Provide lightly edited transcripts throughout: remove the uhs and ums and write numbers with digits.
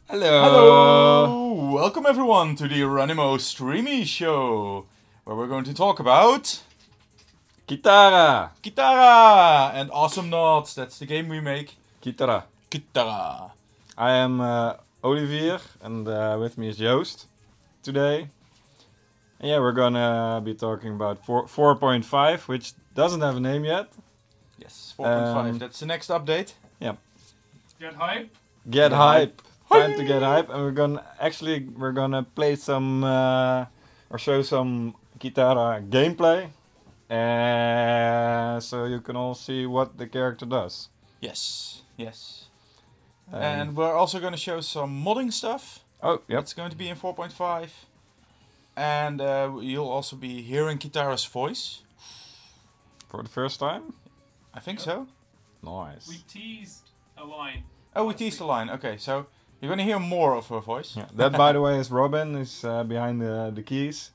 Hello! Hello! Welcome everyone to the Ronimo Streamisho, where we're going to talk about Qi'Tara! Qi'Tara and Awesome Knots. That's the game we make. Qi'Tara. Qi'Tara. I am Olivier and with me is Joost today. And yeah, we're gonna be talking about 4.5, which doesn't have a name yet. Yes, 4.5. That's the next update. Yeah. Get hype. Get hype. Time to get hype, and we're gonna play some or show some Qi'Tara gameplay, so you can all see what the character does. Yes, yes. And we're also going to show some modding stuff. Oh, yep. It's going to be in 4.5. And you'll also be hearing Qi'Tara's voice. For the first time. I think so. Nice. We teased a line. Oh, we teased the line. Okay, so you're going to hear more of her voice. Yeah, that, by the way, is Robin, who's behind the keys.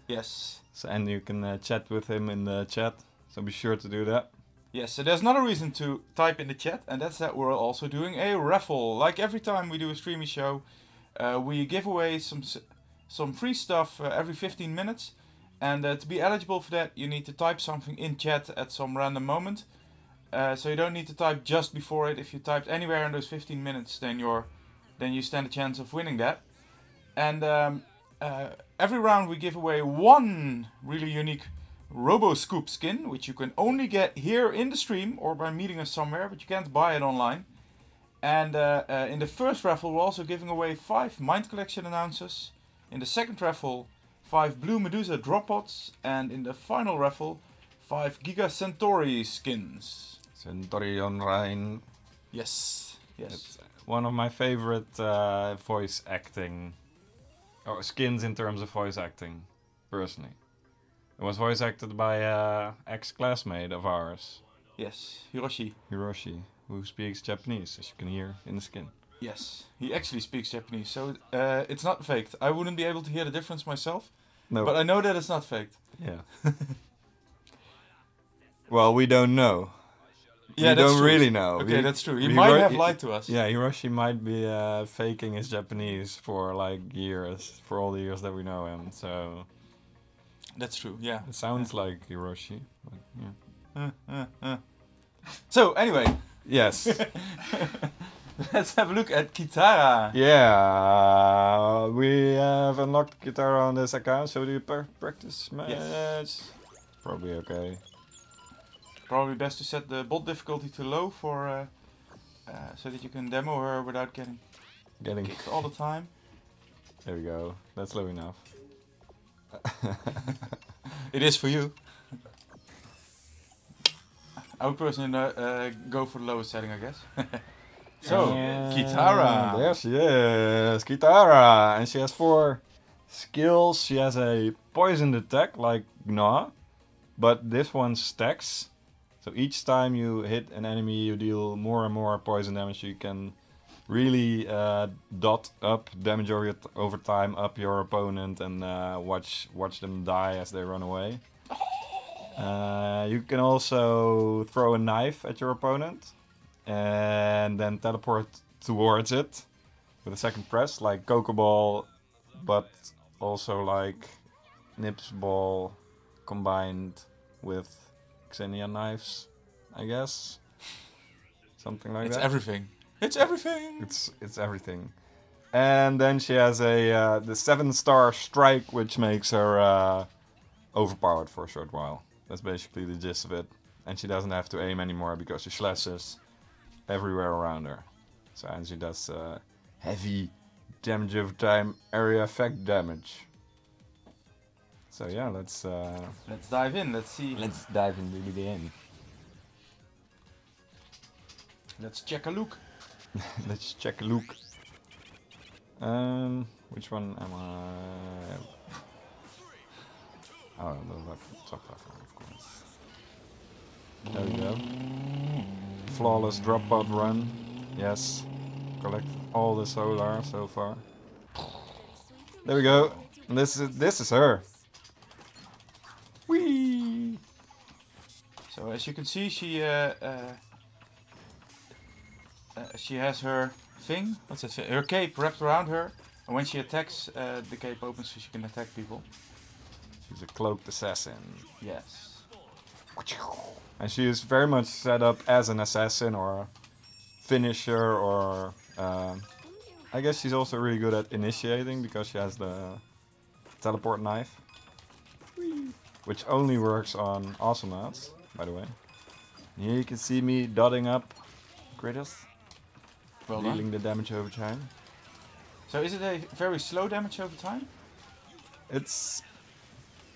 Yes. So, and you can chat with him in the chat, so be sure to do that. Yes, so there's another reason to type in the chat, and that's that we're also doing a raffle. Like every time we do a Streamisho, we give away some free stuff every 15 minutes. And to be eligible for that, you need to type something in chat at some random moment. So you don't need to type just before it. If you typed anywhere in those 15 minutes, then you stand a chance of winning that. And every round we give away one really unique RoboScoop skin, which you can only get here in the stream or by meeting us somewhere, but you can't buy it online. And in the first raffle, we're also giving away 5 Mind Collection announcers. In the second raffle, 5 Blue Medusa drop pods. And in the final raffle, 5 Giga Centauri skins. Centauri Online. Yes, yes. It's one of my favorite voice acting, or skins in terms of voice acting, personally. It was voice acted by an ex-classmate of ours. Yes, Hiroshi. Hiroshi, who speaks Japanese, as you can hear in the skin. Yes, he actually speaks Japanese, so it's not faked. I wouldn't be able to hear the difference myself, No. but I know that it's not faked. Yeah. Well, we don't know. Yeah, we that's don't true. really know. Okay, that's true. He might have lied to us. Yeah, Hiroshi might be faking his Japanese for like years, for all the years that we know him. So That's true, yeah. it sounds like Hiroshi. But yeah. So, anyway, Yes. let's have a look at Qi'Tara. Yeah, we have unlocked Qi'Tara on this account. So do you practice match? Yes. Probably okay. Probably best to set the bot difficulty to low for so that you can demo her without getting Getting kicked all the time. there we go. That's low enough. It is for you. I would personally go for the lowest setting, I guess. So, And Qi'Tara. there she is, Qi'Tara, and she has 4 skills. She has a poisoned attack like Gnaw, but this one stacks. So each time you hit an enemy, you deal more and more poison damage. You can really dot up damage over time, up your opponent, and watch them die as they run away. You can also throw a knife at your opponent and then teleport towards it with a second press, like Coco Ball, but also like Nips Ball combined with Xenia knives, I guess. Something like It's that. everything. It's everything! It's everything. And then she has the 7-star strike, which makes her overpowered for a short while. That's basically the gist of it. And she doesn't have to aim anymore because she slashes everywhere around her. So, and she does heavy damage over time, area effect damage. So yeah, let's dive in, let's see. let's dive into in. Let's check a look. Let's check a look. Which one am I? Oh, the top platform, of course. There we go. Flawless drop pod run. Yes. Collect all the solar so far. There we go. And this is her. Whee! So as you can see, she has her thing. What's that thing? Her cape wrapped around her. And when she attacks, the cape opens so she can attack people. She's a cloaked assassin. Yes. And she is very much set up as an assassin or finisher or... I guess she's also really good at initiating because she has the teleport knife. Which only works on awesome mods, by the way. Here you can see me dotting up critters. Well dealing done. the damage over time. So is it a very slow damage over time? It's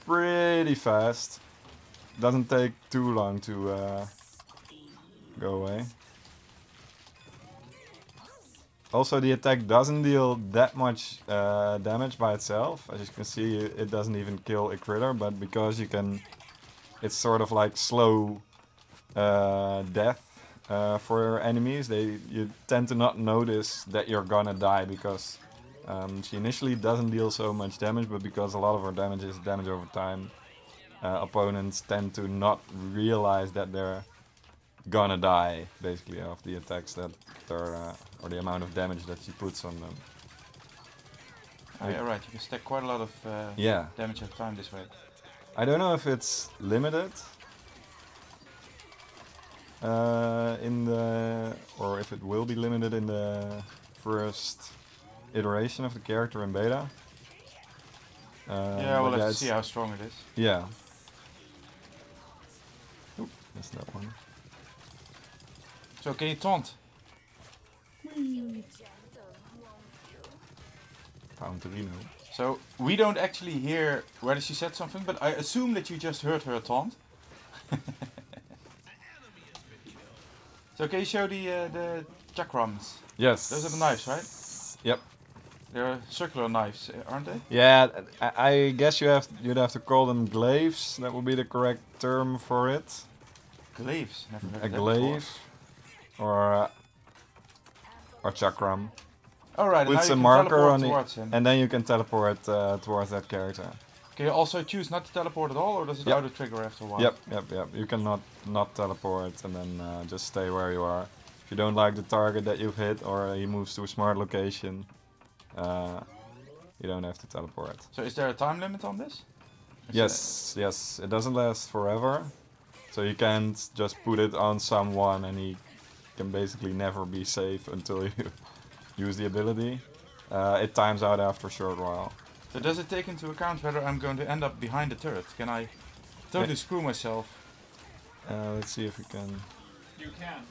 pretty fast. Doesn't take too long to go away. Also, the attack doesn't deal that much damage by itself. As you can see, it doesn't even kill a critter, but because you can... It's sort of like slow death for enemies. You tend to not notice that you're gonna die because she initially doesn't deal so much damage, but because a lot of her damage is damage over time, opponents tend to not realize that they're gonna die, basically, of the attacks that they're, or the amount of damage that she puts on them. Oh, yeah, right. You can stack quite a lot of Yeah. damage over time this way. I don't know if it's limited in the, or if it will be limited in the first iteration of the character in beta. Yeah, we'll but have to see how strong it is. Yeah. Oop, missed that one. So can you taunt? Found Ronimo. So we don't actually hear whether she said something, but I assume that you just heard her taunt. So can you show the chakrams? Yes. Those are the knives, right? Yep. They're circular knives, aren't they? Yeah, I guess you'd have to call them glaives. That would be the correct term for it. Glaives. Never heard A of that glaive or chakram. Alright, With now some you can marker teleport on towards him. and then you can teleport towards that character. Can you also choose not to teleport at all, or does it Yep. auto-trigger after a while? Yep. You can not teleport and then just stay where you are. If you don't like the target that you've hit or he moves to a smart location, you don't have to teleport. So is there a time limit on this? Yes. It doesn't last forever. So you can't just put it on someone and he can basically never be safe until you use the ability. It times out after a short while. So does it take into account whether I'm going to end up behind the turret? Can I totally screw myself? Let's see if we can... You can.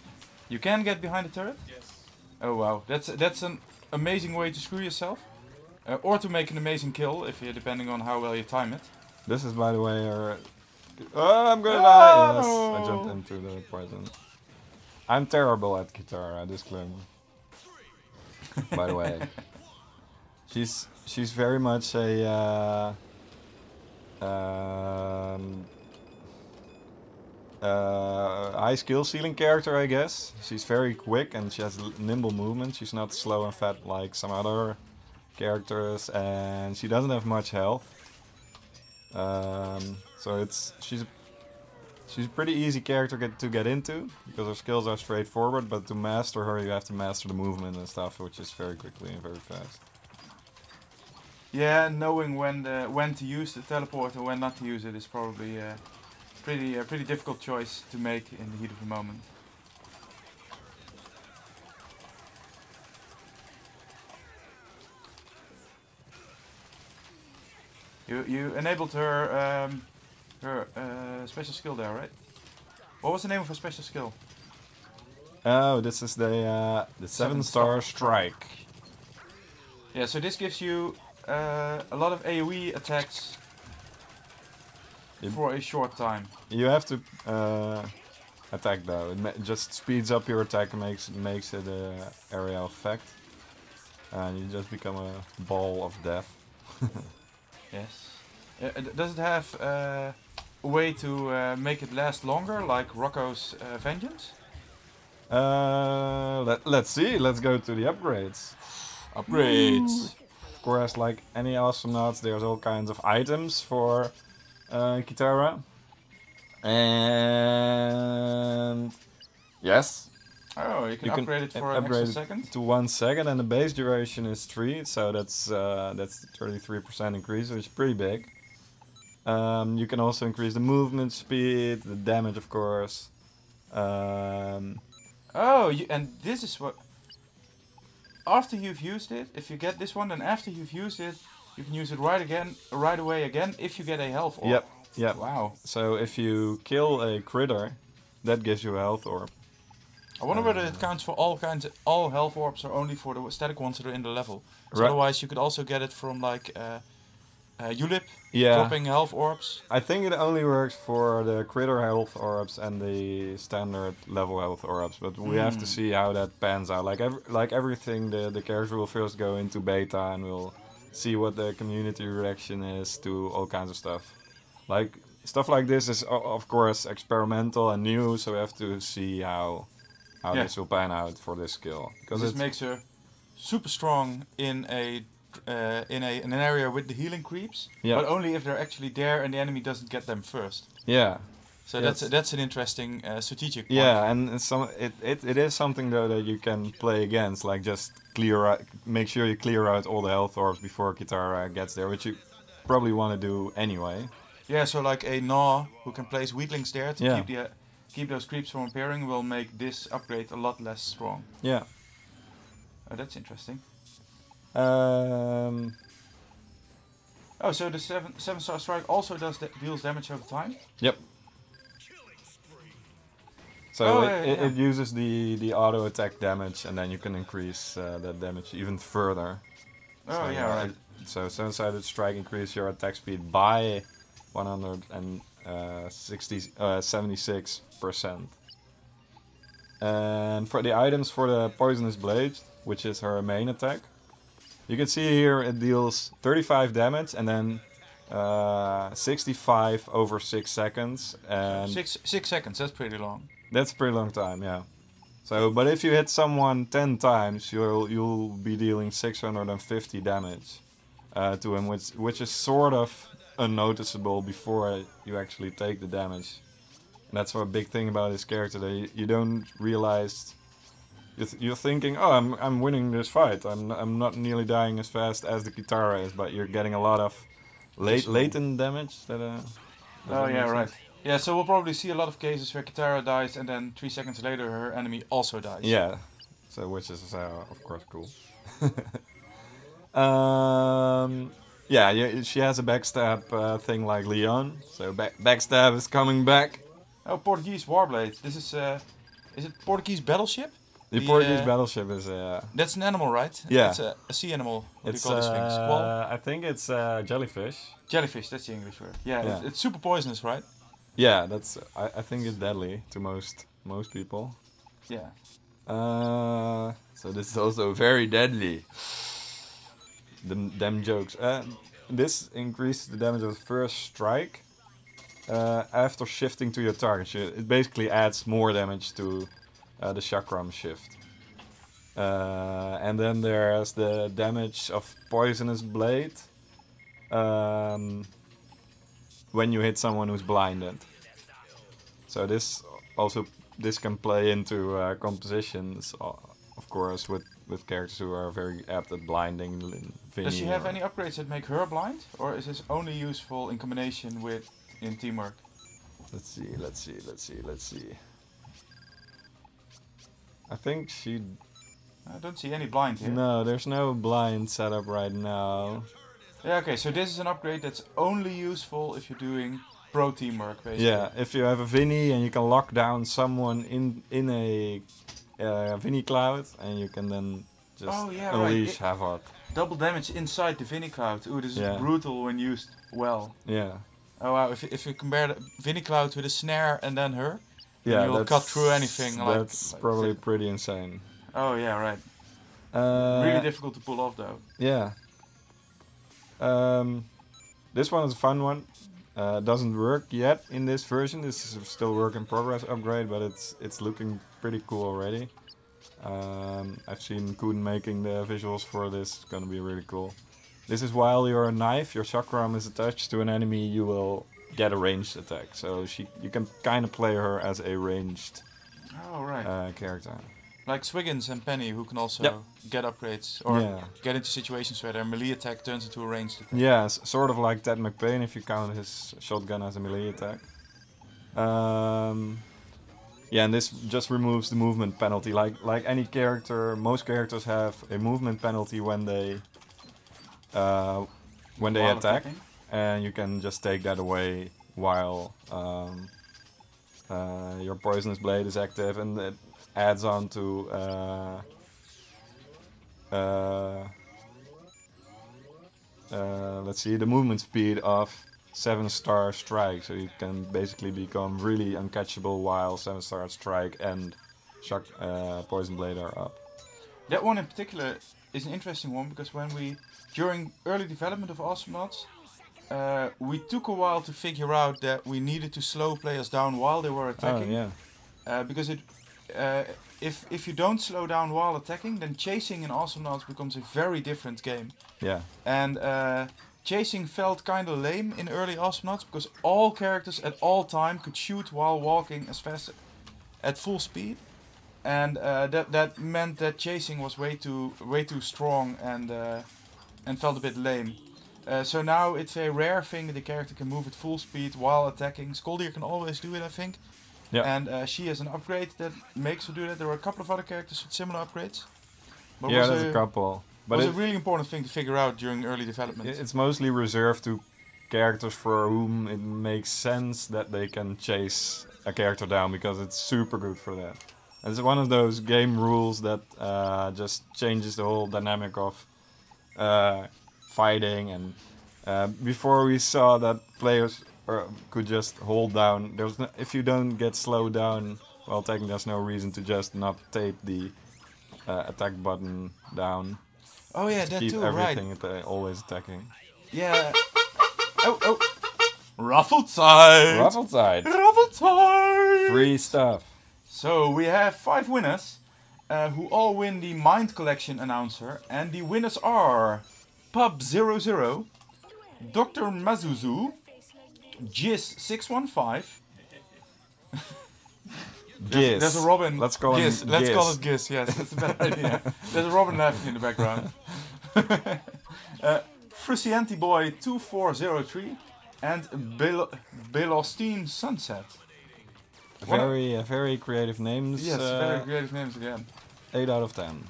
You can get behind the turret? Yes. Oh wow, that's an amazing way to screw yourself. Or to make an amazing kill, if you depending on how well you time it. This is, by the way, our... Oh, I'm gonna die! Yes, No! I jumped into the poison. I'm terrible at Qi'Tara, disclaimer. By the way. She's very much a... high skill ceiling character, I guess. She's very quick and she has nimble movement. She's not slow and fat like some other characters, and she doesn't have much health. So she's a pretty easy character to get into because her skills are straightforward. But to master her, you have to master the movement and stuff, which is very quickly and very fast. Yeah, knowing when to use the teleport and when not to use it is probably a pretty difficult choice to make in the heat of the moment. You enabled her special skill there, right? What was the name of her special skill? Oh, this is the 7-star strike. Yeah, so this gives you a lot of AoE attacks for a short time. You have to attack though. It just speeds up your attack and makes it an area effect, and you just become a ball of death. Yes. Does it have a way to make it last longer, like Rocco's Vengeance? Let's see. Let's go to the upgrades. Upgrades. Of course, like any astronauts, there's all kinds of items for Qi'Tara. And yes. Oh, you can upgrade it for an extra upgrade it second? to 1 second, and the base duration is 3, so that's 33% increase, which is pretty big. You can also increase the movement speed, the damage, of course. Oh, and this is what... After you've used it, if you get this one, then after you've used it, you can use it right away again, if you get a health orb. Yep. Wow. So if you kill a critter, that gives you a health orb. I wonder whether it counts for all health orbs or only for the static ones that are in the level. So Right. otherwise you could also get it from like Ulip, Yeah. dropping health orbs. I think it only works for the critter health orbs and the standard level health orbs, but we have to see how that pans out. Like everything, the character will first go into beta and we'll see what the community reaction is to all kinds of stuff. Like stuff like this is of course experimental and new, so we have to see how this will pan out for this skill. Because this makes her super strong in an area with the healing creeps, but only if they're actually there and the enemy doesn't get them first. Yeah. So that's an interesting strategic point. Yeah, and it is something though that you can play against, like just make sure you clear out all the health orbs before Qi'Tara gets there, which you probably want to do anyway. Yeah, so like a Gnaw who can place weaklings there to keep those creeps from appearing will make this upgrade a lot less strong. Yeah. Oh, that's interesting. Um, Oh, so the 7-star strike also deals damage over time? Yep. So it uses the auto attack damage, and then you can increase that damage even further. Oh, so, yeah, right. So 7-sided strike increase your attack speed by 76%. And for the items for the poisonous blade, which is her main attack, you can see here it deals 35 damage and then 65 over 6 seconds. And 6 seconds, that's pretty long. That's a pretty long time, yeah. So, but if you hit someone 10 times, you'll be dealing 650 damage to him, which is sort of unnoticeable before you actually take the damage. And that's a big thing about this character, that you don't realize. You're thinking, oh, I'm winning this fight. I'm not nearly dying as fast as the Qi'Tara is, but you're getting a lot of latent damage. Oh yeah, right. Yeah, so we'll probably see a lot of cases where Qi'Tara dies and then 3 seconds later her enemy also dies. Yeah, so which is of course cool. Yeah, she has a backstab thing like Leon, so backstab is coming back. Oh, Portuguese Warblade. This is it Portuguese Battleship? The Portuguese battleship is That's an animal, right? Yeah. It's a sea animal. What do you it's call this thing? Squall? I think it's jellyfish. Jellyfish, that's the English word. Yeah. It's super poisonous, right? Yeah, that's. I think it's deadly to most people. Yeah. So this is also very deadly. Them jokes. This increases the damage of the first strike after shifting to your target. It basically adds more damage to the Chakram shift. And then there's the damage of Poisonous Blade when you hit someone who's blinded. So this can play into compositions, of course, with characters who are very apt at blinding. Does she have any upgrades that make her blind, or is this only useful in combination with in teamwork? Let's see. I think she... I don't see any blind here. No, there's no blind setup right now. Yeah, okay, so this is an upgrade that's only useful if you're doing pro teamwork, basically. Yeah, if you have a Vinny and you can lock down someone in a Vinny cloud, and you can then just unleash havoc. Double damage inside the Vinny cloud. Ooh, this is brutal when used well. Yeah. Oh wow, if you compare the Vinny cloud with a snare and then her, yeah, you'll cut through anything. That's probably pretty insane. Oh yeah, right. Really difficult to pull off though. Yeah. This one is a fun one. Doesn't work yet in this version. This is still a work in progress upgrade, but it's looking pretty cool already. I've seen Koen making the visuals for this. It's gonna be really cool. This is while your knife, your chakram is attached to an enemy, you will get a ranged attack. So you can kind of play her as a ranged character. Like Swiggins and Penny, who can also Yep. get upgrades or Yeah. get into situations where their melee attack turns into a ranged attack. Yeah, sort of like Ted McPain if you count his shotgun as a melee attack. Yeah, and this just removes the movement penalty. Like any character, most characters have a movement penalty when they While attack, attacking. and you can just take that away while your poisonous blade is active, and it adds on to let's see, the movement speed of 7-star strike, so you can basically become really uncatchable while 7-star strike and poison blade are up. That one in particular is an interesting one because during early development of Awesomauts, we took a while to figure out that we needed to slow players down while they were attacking. Oh yeah. Because if you don't slow down while attacking, then chasing in Awesomauts becomes a very different game. Yeah. And chasing felt kind of lame in early Awesomauts because all characters at all time could shoot while walking as fast at full speed, and that meant that chasing was way too strong and felt a bit lame. So now it's a rare thing that the character can move at full speed while attacking. Skoldir can always do it, I think. Yeah. And she has an upgrade that makes her do that. There were a couple of other characters with similar upgrades. But Yeah, was there's a couple. But was a really important thing to figure out during early development. it's mostly reserved to characters for whom it makes sense that they can chase a character down, because it's super good for that. And it's one of those game rules that just changes the whole dynamic of fighting. And before we saw that players could just hold down. If you don't get slowed down while attacking, there's no reason to just not tape the attack button down. Oh yeah, that Keep too, right. everything always attacking. Yeah. Oh. Ruffled side. Ruffled side. Ruffled side. Free stuff. So we have 5 winners who all win the Mind Collection announcer, and the winners are Pub00, Dr. Mazuzu, Giz615. Giz. There's a Robin. Let's call Giz. him Let's Giz. call it Giz. Yes, that's a better idea. There's a Robin laughing in the background. Frusciante Boy 2403 and Belostine Sunset. Very creative names. Yes, very creative names again. 8 out of 10.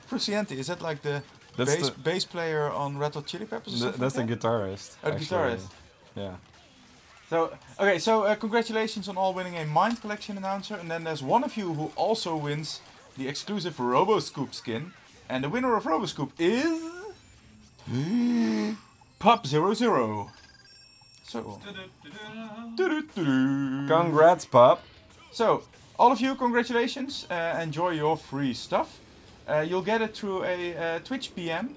Frusciante, is that like the That's bass player on Red Hot Chili Peppers or something? That's the like that? guitarist. Oh, the actually. guitarist. Yeah. So congratulations on all winning a Mind Collection announcer, and then there's one of you who also wins the exclusive RoboScoop skin, and the winner of RoboScoop is Pup00. So, Congrats, pup. so all of you, congratulations! Enjoy your free stuff. You'll get it through a Twitch PM.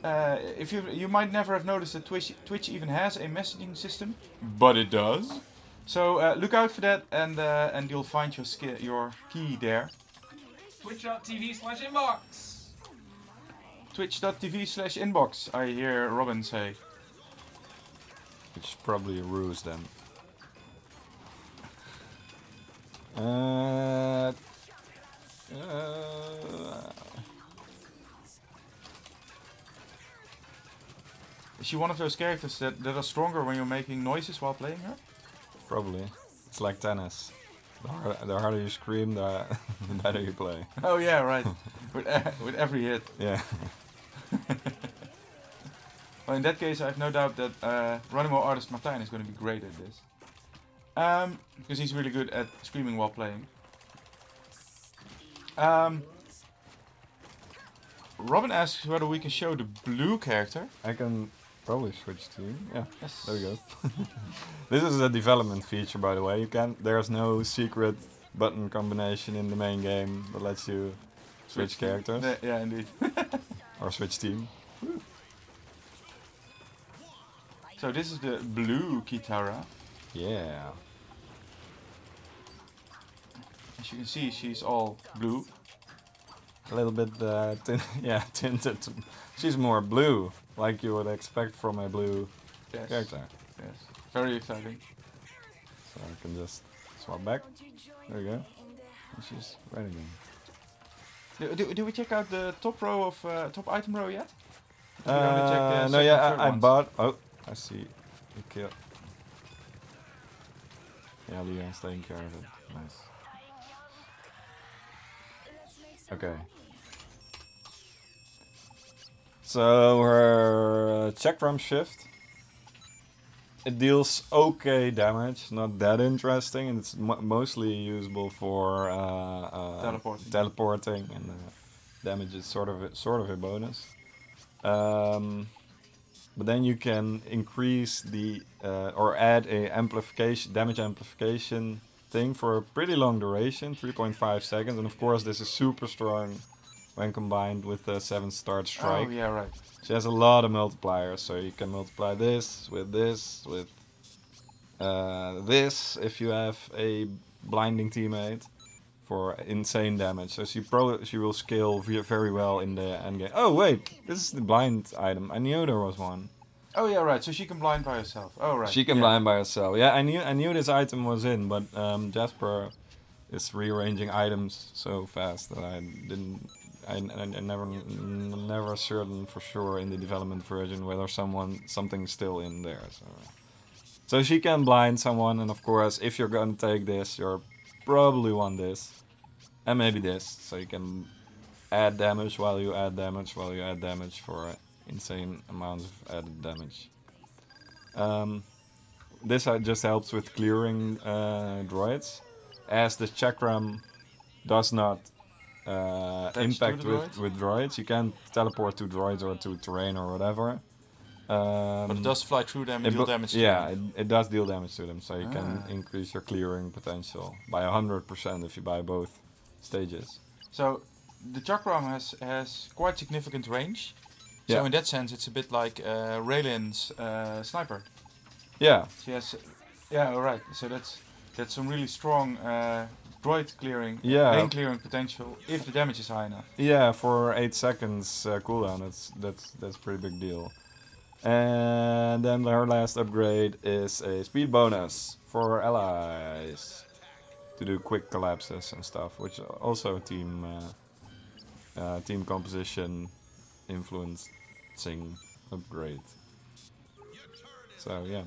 If you might never have noticed that Twitch even has a messaging system, but it does. So look out for that, and you'll find your key there. Twitch.tv/inbox. Twitch.tv/inbox. I hear Robin say. Which is probably a ruse then. Is she one of those characters that are stronger when you're making noises while playing her? Probably. It's like tennis. The harder you scream, the better you play. Oh yeah, right. with every hit. Yeah. Well, in that case, I have no doubt that Ronimo artist Martijn is going to be great at this. Because he's really good at screaming while playing. Robin asks whether we can show the blue character. I can probably switch to you. Yeah. Yes. There we go. This is a development feature, by the way. There's no secret button combination in the main game that lets you switch characters Yeah, indeed. or switch team. So this is the blue Qi'Tara. Yeah. As you can see, she's all blue. A little bit tinted. She's more blue, like you would expect from a blue Yes. character. Yes. Very exciting. So I can just swap back. There we go. she's right again. Do we check out the top row of top item row yet? We only check the No, second yeah, and third I ones. bought. Oh, I see. You kill. Yeah, Leon's taking care of it. Nice. Okay. So her Chakram shift. It deals okay damage, not that interesting, and it's mostly usable for teleporting, and damage is sort of a bonus. But then you can increase the or add a damage amplification thing for a pretty long duration, 3.5 seconds, and of course this is super strong when combined with the 7-star strike. Oh yeah, right. She has a lot of multipliers, so you can multiply this, with this if you have a blinding teammate for insane damage. So she will scale very well in the endgame. Oh wait, this is the blind item. I knew there was one. Oh yeah, right. So she can blind by herself. Oh right. She can blind by herself. Yeah, I knew this item was in, but Jasper is rearranging items so fast that I didn't. I never certain for sure in the development version whether something's still in there. So she can blind someone, and of course, if you're gonna take this, you're probably want this, and maybe this, so you can add damage while you add damage for insane amounts of added damage. This just helps with clearing droids, as the Chakram does not impact with droids. You can't teleport to droids or to terrain or whatever. But it does fly through them and deal damage to them. Yeah, it does deal damage to them, so you can increase your clearing potential by 100% if you buy both stages. So the Chakram has quite significant range. Yeah. So in that sense, it's a bit like Raylan's sniper. Yeah. She has, yeah, alright. So that's some really strong droid clearing, lane clearing potential if the damage is high enough. Yeah, for 8 seconds cooldown, that's a pretty big deal. And then her last upgrade is a speed bonus for allies to do quick collapses and stuff, which also team composition influencing upgrade. So yeah,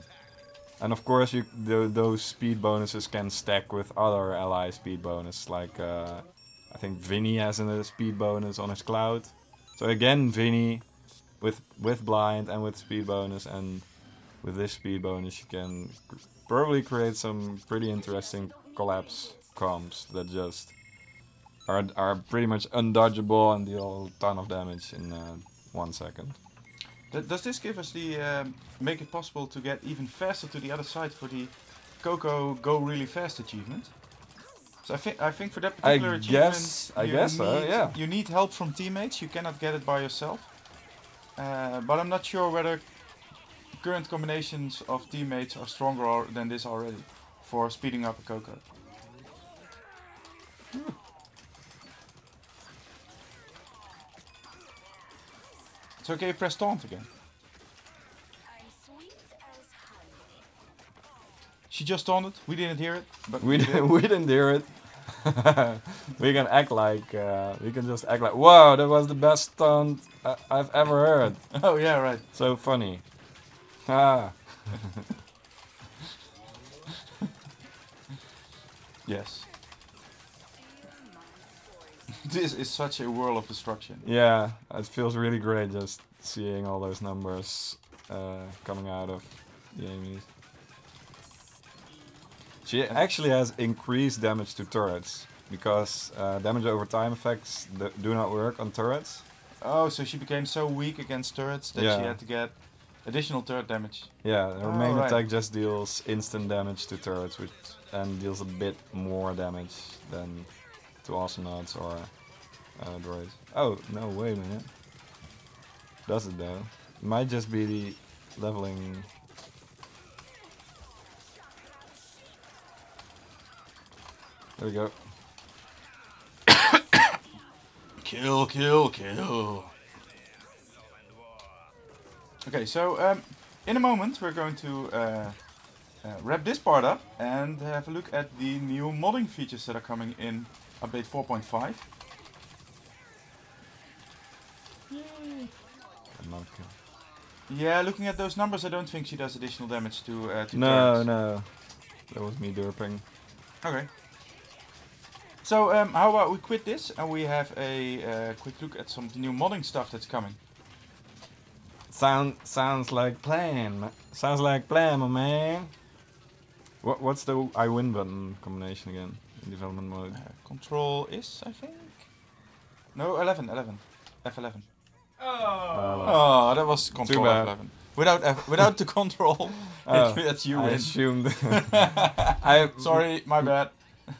and of course those speed bonuses can stack with other ally speed bonus, like I think Vinny has a speed bonus on his cloud. So again, Vinny with blind and with speed bonus, and with this speed bonus you can probably create some pretty interesting collapse comps that just are pretty much undodgeable and deal a ton of damage in 1 second. Does this give us the make it possible to get even faster to the other side for the Coco go really fast achievement? So I think for that particular achievement, I guess so, yeah. You need help from teammates. You cannot get it by yourself. But I'm not sure whether current combinations of teammates are stronger than this already for speeding up a Coco. It's okay, press taunt again. She just taunted, we didn't hear it. But we didn't hear it. we can just act like, wow, that was the best taunt I've ever heard. Oh yeah, right. So funny. Ah. Yes. This is such a world of destruction. Yeah, it feels really great just seeing all those numbers coming out of the enemies. She actually has increased damage to turrets, because damage over time effects do not work on turrets. Oh, so she became so weak against turrets that she had to get additional turret damage. Yeah, her main attack just deals instant damage to turrets, which then deals a bit more damage than to astronauts or droids. Oh, no, wait a minute. Does it though? It might just be the leveling. There we go. Kill, kill, kill. Okay, so in a moment we're going to wrap this part up and have a look at the new modding features that are coming in update 4.5. Yeah, looking at those numbers, I don't think she does additional damage to turrets. No. That was me derping. Okay. So, how about we quit this and we have a quick look at some of the new modding stuff that's coming. Sounds like plan. Sounds like plan, my man. What's the I win button combination again in development mode? Control is, I think? No, 11. F11. Oh, that was control F11. Without the control, that's you I win. assumed. Sorry, my bad.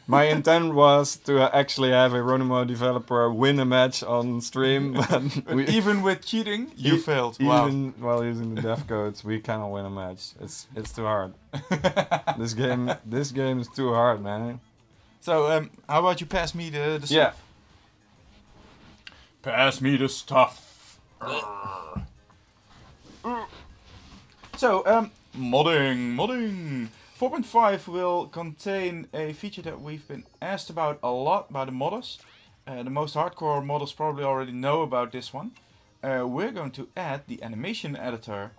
My intent was to actually have a Ronimo developer win a match on stream, but even with cheating, you failed. Wow. Even while using the dev codes, we cannot win a match. It's too hard. This game is too hard, man. So, how about you pass me the stuff? Yeah. Pass me the stuff. So, modding. 4.5 will contain a feature that we've been asked about a lot by the modders. The most hardcore modders probably already know about this one. We're going to add the animation editor.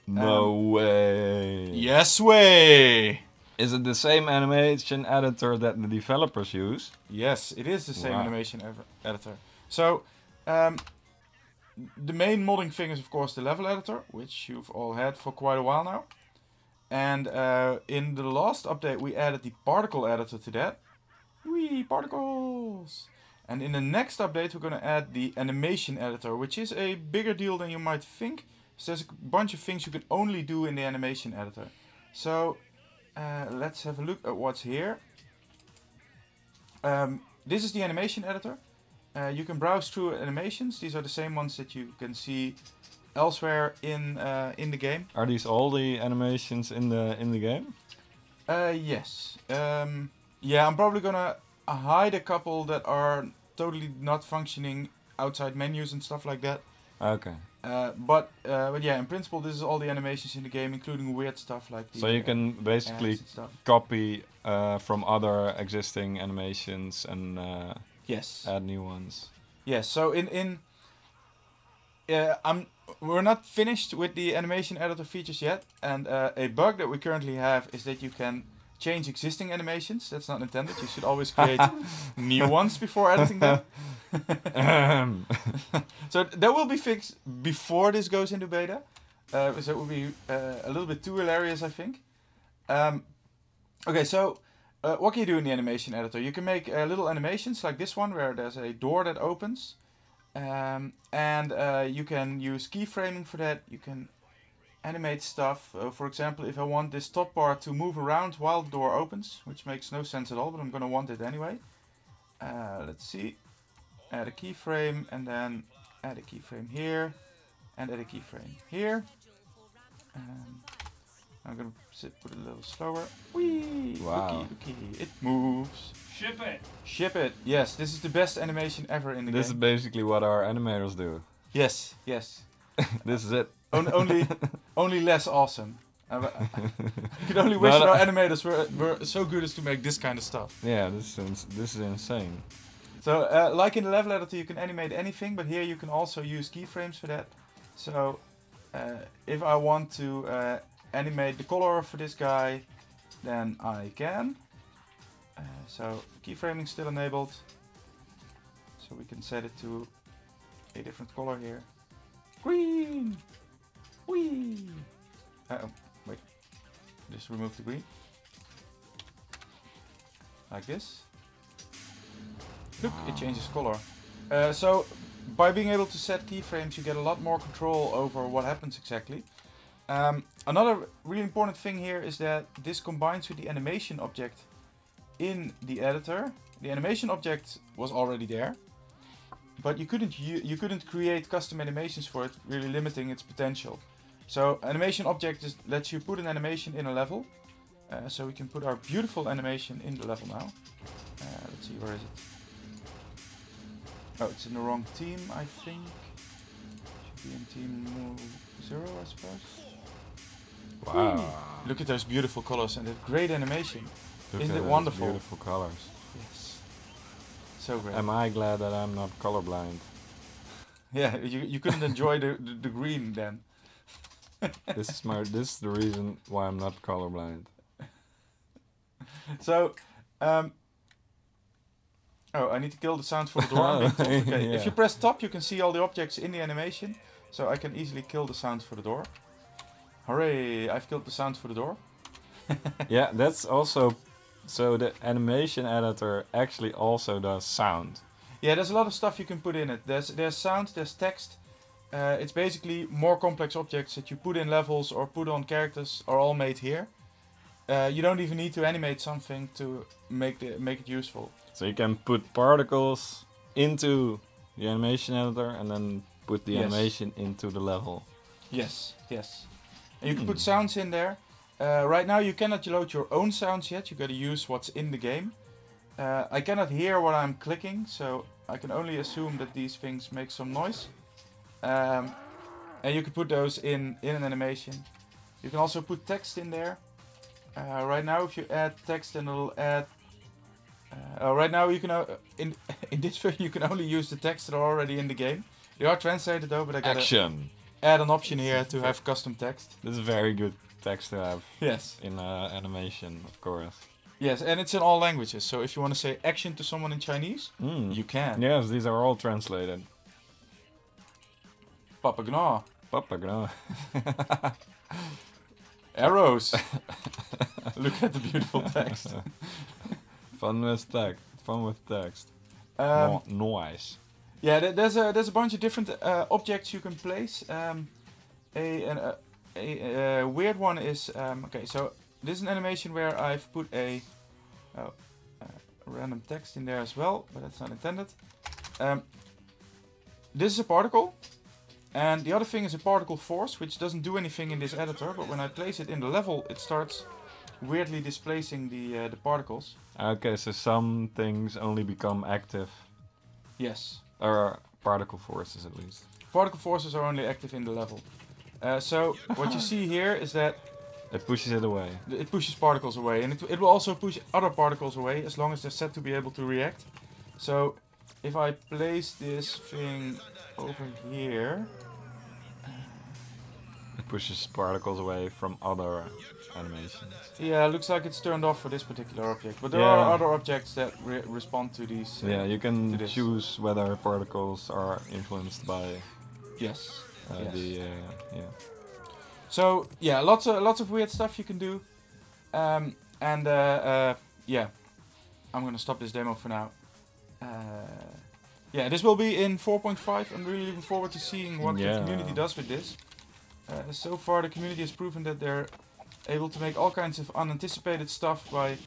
No way. Yes way. Is it the same animation editor that the developers use? Yes, it is the same animation editor. So, the main modding thing is of course the level editor, which you've all had for quite a while now. And in the last update we added the particle editor to that. Whee, particles! And in the next update we're going to add the animation editor, which is a bigger deal than you might think. So there's a bunch of things you can only do in the animation editor. So let's have a look at what's here. This is the animation editor. You can browse through animations. These are the same ones that you can see elsewhere in the game. Are these all the animations in the game? Yes. Yeah, I'm probably gonna hide a couple that are totally not functioning outside menus and stuff like that. Okay. But yeah, in principle, this is all the animations in the game, including weird stuff like the. So you can basically copy from other existing animations and yes, add new ones. Yes. So we're not finished with the animation editor features yet, and a bug that we currently have is that you can change existing animations. That's not intended. You should always create new ones before editing them. So that will be fixed before this goes into beta. So it will be a little bit too hilarious, I think. Okay, so what can you do in the animation editor? You can make little animations like this one where there's a door that opens. And you can use keyframing for that. You can animate stuff. For example, if I want this top part to move around while the door opens, which makes no sense at all, but I'm going to want it anyway. Let's see. Add a keyframe and then add a keyframe here and add a keyframe here. I'm going to put it a little slower. Whee! Wow. Looky. It moves. Ship it. Ship it. Yes, this is the best animation ever in the game. This is basically what our animators do. Yes, yes. This is it. Only less awesome. You could only wish that our animators were so good as to make this kind of stuff. Yeah, this is insane. So, like in the level editor, you can animate anything, but here you can also use keyframes for that. So, if I want to animate the color for this guy, then I can. So, keyframing still enabled. So we can set it to a different color here. Green! Whee! Wait. Just remove the green. Like this. Look, it changes color. So, by being able to set keyframes, you get a lot more control over what happens exactly. Another really important thing here is that this combines with the animation object in the editor. The animation object was already there, but you couldn't create custom animations for it, really limiting its potential. So animation object just lets you put an animation in a level. So we can put our beautiful animation in the level now. Let's see, where is it? Oh, it's in the wrong team, I think. Should be in team 0, I suppose. Wow. Look at those beautiful colors and that great animation. Look Isn't at it those wonderful? Beautiful colors. Yes. So great. Am I glad that I'm not colorblind? Yeah, you couldn't enjoy the green then. This is the reason why I'm not colorblind. So, oh, I need to kill the sound for the door. I'm being told. Okay, Yeah. if you press top, you can see all the objects in the animation. So I can easily kill the sound for the door. Hooray! I've killed the sound for the door. Yeah, that's also... So the animation editor actually also does sound. Yeah, there's a lot of stuff you can put in it. There's sound, there's text. It's basically more complex objects that you put in levels or put on characters are all made here. You don't even need to animate something to make it useful. So you can put particles into the animation editor and then put the Yes. animation into the level. Yes, yes. And you can put sounds in there. Right now you cannot load your own sounds yet. You gotta use what's in the game. I cannot hear what I'm clicking, so I can only assume that these things make some noise. And you can put those in an animation. You can also put text in there. Right now, if you add text, then it'll add. Right now, you can in this version you can only use the text that are already in the game. They are translated though, but I gotta Action! add an option here to have custom text. This is very good text to have Yes. in animation, of course. Yes, and it's in all languages. So if you want to say action to someone in Chinese, you can. Yes, these are all translated. Papa Gnaw. Papa Gnaw. Arrows. Look at the beautiful text. Fun with text. Fun with text. Noise. Yeah, there's a bunch of different objects you can place. A weird one is okay. So this is an animation where I've put a random text in there as well, but that's not intended. This is a particle, and the other thing is a particle force, which doesn't do anything in this editor. But when I place it in the level, it starts weirdly displacing the particles. Okay, so some things only become active, Yes. or particle forces at least. Particle forces are only active in the level. So what you see here is that It pushes it away. it pushes particles away, and it will also push other particles away as long as they're set to be able to react. So if I place this thing over here, It pushes particles away from other animations. yeah, it looks like it's turned off for this particular object. But there Yeah. are other objects that respond to these. Yeah, you to can this. choose whether particles are influenced by Yes. Yes. the yeah. So yeah, lots of weird stuff you can do, yeah, I'm gonna stop this demo for now. Yeah, this will be in 4.5. I'm really looking forward to seeing what the community does with this. So far, the community has proven that they're able to make all kinds of unanticipated stuff by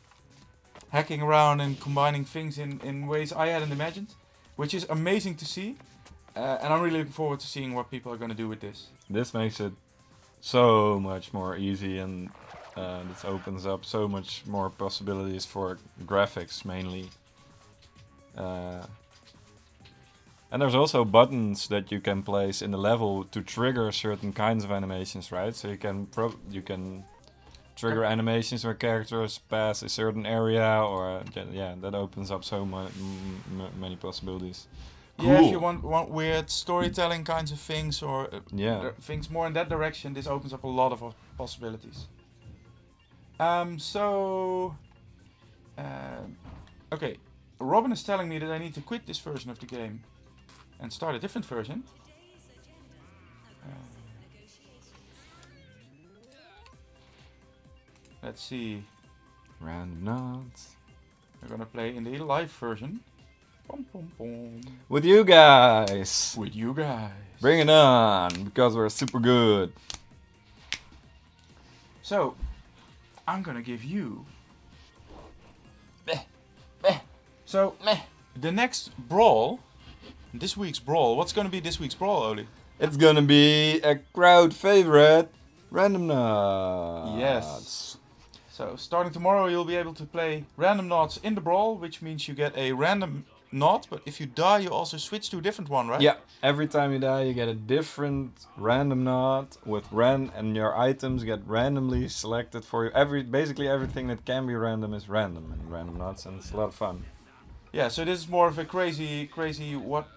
hacking around and combining things in ways I hadn't imagined, which is amazing to see. And I'm really looking forward to seeing what people are going to do with this. This makes it so much more easy, and this opens up so much more possibilities for graphics mainly. And there's also buttons that you can place in the level to trigger certain kinds of animations, right? So you can trigger animations where characters pass a certain area, or yeah, that opens up so many possibilities. Cool. Yeah, if you want weird storytelling kinds of things, or things more in that direction, this opens up a lot of possibilities. Okay, Robin is telling me that I need to quit this version of the game and start a different version. Let's see. Random nods. We're gonna play in the live version. Pom, pom, pom. With you guys. With you guys. Bring it on, because we're super good. So, I'm gonna give you. So, the next brawl, this week's brawl. What's gonna be this week's brawl, Oli? It's gonna be a crowd favorite, Random Nods. Yes. So, starting tomorrow, you'll be able to play random nods in the brawl, which means you get a random nod, but if you die, you also switch to a different one, right? Yeah, every time you die, you get a different random nod with and your items get randomly selected for you. Basically everything that can be random is random in random nods, and it's a lot of fun. Yeah, so this is more of a crazy, what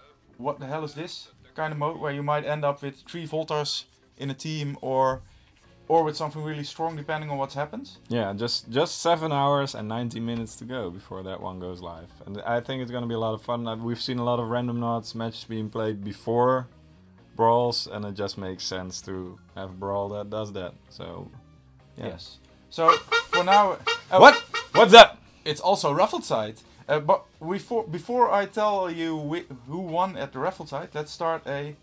the hell is this kind of mode, where you might end up with 3 Voltars in a team, or with something really strong, depending on what's happened. Yeah, just 7 hours and 90 minutes to go before that one goes live. And I think it's going to be a lot of fun. We've seen a lot of random nods matches being played before brawls, and it just makes sense to have a brawl that does that. So, yeah. Yes. So, for now... What? What's that? It's also raffled side. But before I tell you who won at the raffle side, let's start a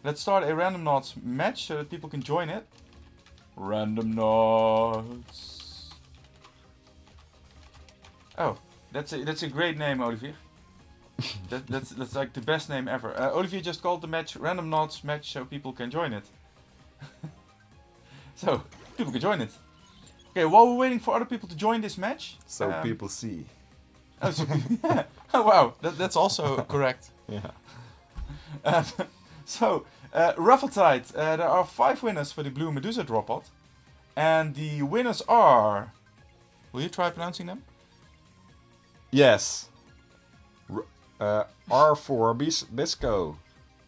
random nods match so that people can join it. Random nods. Oh, that's a great name, Olivier. that's like the best name ever. Olivier just called the match random nods match so people can join it. So people can join it. Okay, while we're waiting for other people to join this match, So people see. Oh, so, yeah. Oh wow, that's also correct. Yeah. So, raffle tide. There are 5 winners for the Blue Medusa drop pod, and the winners are. Will you try pronouncing them? Yes. R4 Bisco.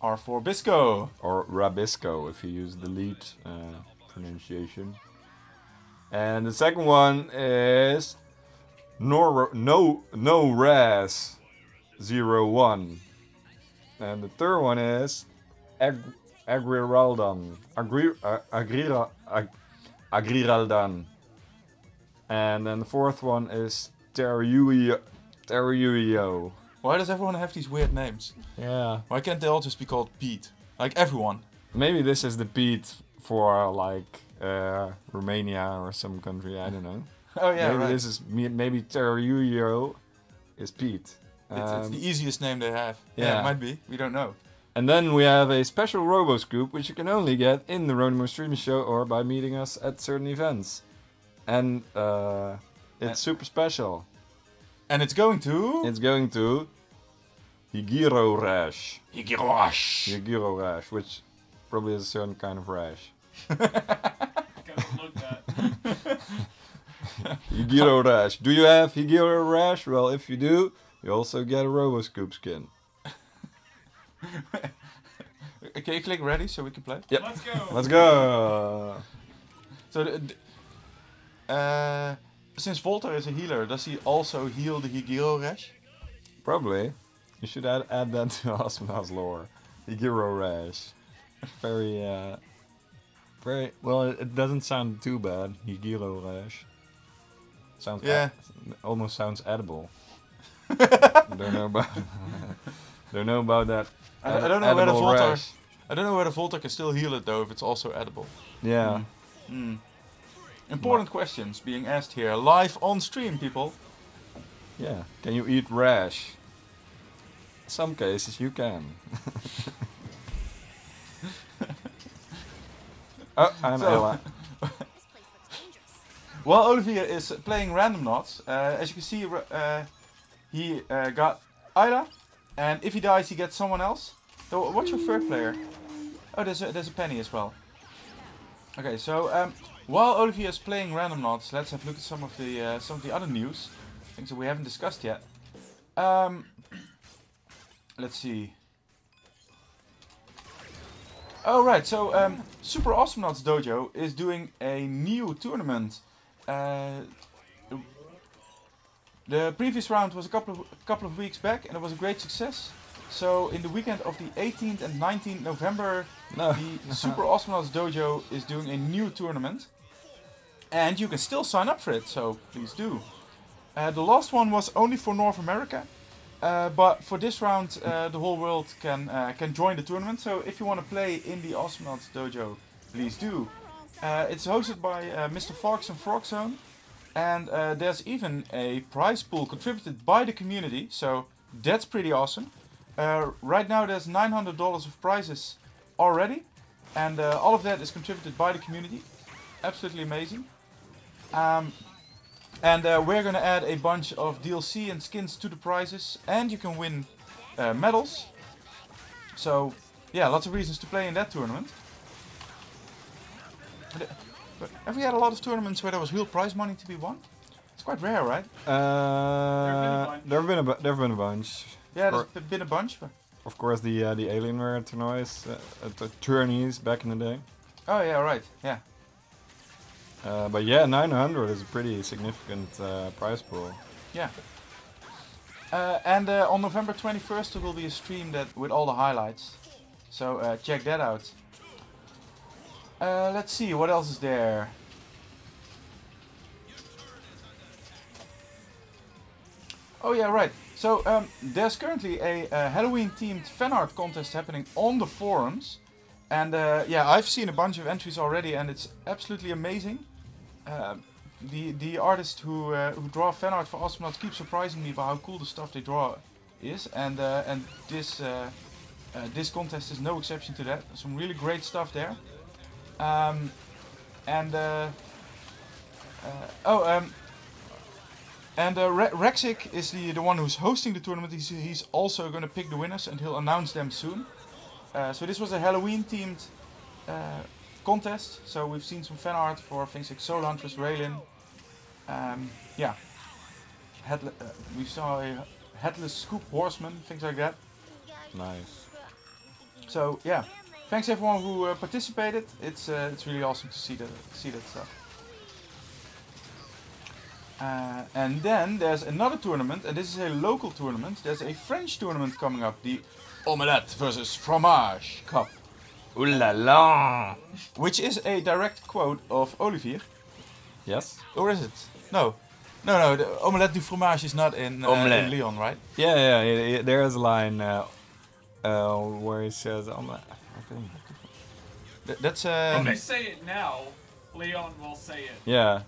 R4 Bisco. Or Rabisco if you use the lead pronunciation. And the second one is No Raz 01. And the third one is Agriraldan. Agriraldan. And then the fourth one is Teruyo. Why does everyone have these weird names? Yeah. Why can't they all just be called Pete? Like everyone. Maybe this is the beat for like Romania or some country, I don't know. Oh yeah, maybe right. this is maybe Teruyo is Pete. It's the easiest name they have. Yeah. It might be. We don't know. And then we have a special Robo Scoop, which you can only get in the Ronimo Streamisho or by meeting us at certain events. And it's super special. And it's going to... It's going to Higiro Rash. Higiro Rash. Higiro Rash, which probably is a certain kind of rash. Gotta look that. Higiro Rash. Do you have Higiro Rash? Well, if you do, you also get a Robo Scoop skin. Can you click ready so we can play? Yep. Let's go. Let's go. So, since Volta is a healer, does he also heal the Higiro Rash? Probably. You should add that to Asmona's lore. Higiro Rash. Very well. It doesn't sound too bad. Higiro Rash. Sounds almost sounds edible. Don't know about that. I don't know whether edible Volta. rash. I don't know whether Volta can still heal it though if it's also edible. Yeah. Important questions being asked here live on stream, people. Yeah. Can you eat rash? In some cases you can. Oh, I'm Ella. While Olivier is playing random nods, as you can see, he got Ayla, and if he dies, he gets someone else. So, what's your third player? Oh, there's a Penny as well. Okay, so while Olivier is playing random nods, let's have a look at some of the other news, things that we haven't discussed yet. Let's see. Oh right, so Super Awesome Nuts Dojo is doing a new tournament. The previous round was a couple of weeks back, and it was a great success. So in the weekend of the 18th and 19th November, the Super Awesome Nuts Dojo is doing a new tournament, and you can still sign up for it. So please do. The last one was only for North America. But for this round, the whole world can join the tournament. So if you want to play in the Awesome Nuts Dojo, please do. It's hosted by Mr. Fox and Frogzone, and there's even a prize pool contributed by the community. So that's pretty awesome. Right now there's $900 of prizes already, and all of that is contributed by the community. Absolutely amazing. And we're gonna add a bunch of DLC and skins to the prizes, and you can win medals. So yeah, lots of reasons to play in that tournament. But have we had a lot of tournaments where there was real prize money to be won? It's quite rare, right? There've been a bunch. Yeah, there's been a bunch. But... Of course, the Alienware tourneys, the tourneys back in the day. Oh yeah, right. Yeah. But yeah, 900 is a pretty significant prize pool. Yeah. And on November 21st there will be a stream with all the highlights. So check that out. Let's see, what else is there? Oh yeah, right. So there's currently a Halloween-themed fan art contest happening on the forums. And yeah, I've seen a bunch of entries already, and it's absolutely amazing. The artists who draw fan art for Astronauts keep surprising me by how cool the stuff they draw is, and this contest is no exception to that. Some really great stuff there. Rexic is the one who's hosting the tournament. He's also going to pick the winners, and he'll announce them soon. So this was a Halloween-themed contest. So we've seen some fan art for things like Soul Huntress, Raylin. Yeah, we saw a Headless Scoop Horseman, things like that. Nice. So yeah, thanks everyone who participated. It's really awesome to see that stuff. And then there's another tournament, and this is a local tournament. There's a French tournament coming up, the Omelette versus Fromage Cup. Ooh la la! Which is a direct quote of Olivier. Yes? Or is it? No. No, the Omelette du Fromage is not in Lyon, right? Yeah, there's a line where he says omelette. I think. That's If you say it now, Leon will say it. Yeah.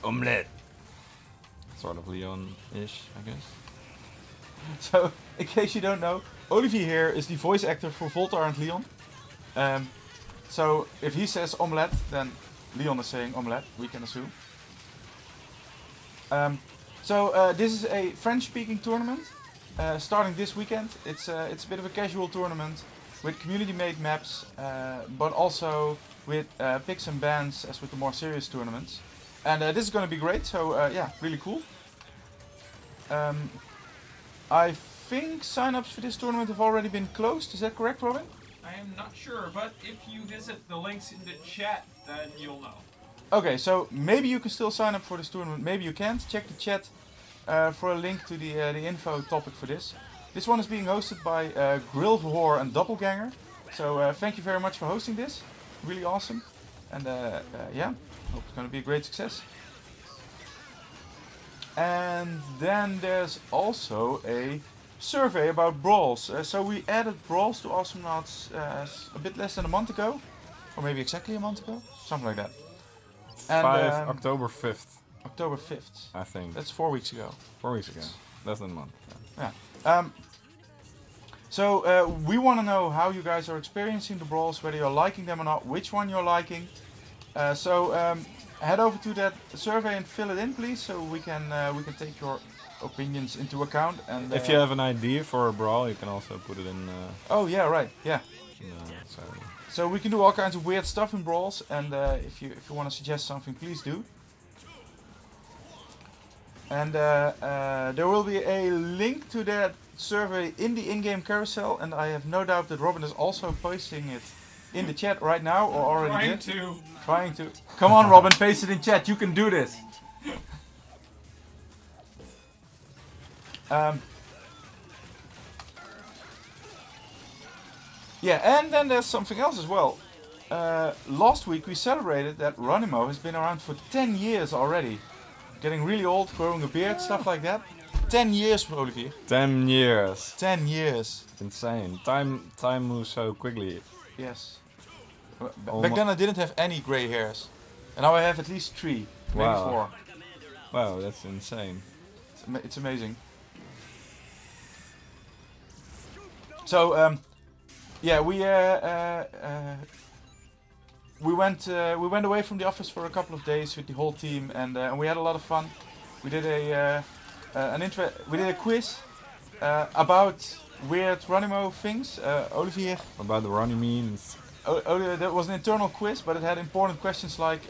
Omelette. Sort of Leon-ish, I guess. So, in case you don't know, Olivier here is the voice actor for Voltar and Leon. So, if he says omelette, then Leon is saying omelette, we can assume. This is a French-speaking tournament, starting this weekend. It's a bit of a casual tournament with community-made maps, but also with picks and bans as with the more serious tournaments. And this is going to be great, so yeah, really cool. I think sign-ups for this tournament have already been closed, is that correct, Robin? I am not sure, but if you visit the links in the chat, then you'll know. Okay, so maybe you can still sign up for this tournament, maybe you can't. Check the chat for a link to the info topic for this. This one is being hosted by Grillverhoor and Doppelganger. So thank you very much for hosting this, really awesome. And yeah, hope it's going to be a great success. And then there's also a survey about brawls. So we added brawls to Astronauts a bit less than a month ago, or maybe exactly a month ago, something like that. And, October 5th. October 5th. I think. That's 4 weeks ago. 4 weeks ago. Less than a month. Yeah. So we want to know how you guys are experiencing the brawls, whether you're liking them or not, which one you're liking. Head over to that survey and fill it in, please, so we can take your opinions into account. And if you have an idea for a brawl, you can also put it in. Oh yeah, right. Yeah. Sorry. So we can do all kinds of weird stuff in brawls, and if you want to suggest something, please do. And there will be a link to that survey in the in-game carousel, and I have no doubt that Robin is also posting it in the chat right now, or already did. Trying to. Come on, Robin, paste it in chat. You can do this. Yeah, and then there's something else as well. Last week we celebrated that Ronimo has been around for 10 years already. Getting really old, growing a beard, stuff like that. 10 years for Olivier. 10 years. 10 years. Insane. Time moves so quickly. Yes. Back then I didn't have any grey hairs. And now I have at least 3, maybe 4. Wow, that's insane. It's amazing. So, yeah, we went away from the office for a couple of days with the whole team, and we had a lot of fun. We did a quiz about weird Ronimo things. Olivier. About the Ronimines. That was an internal quiz, but it had important questions like,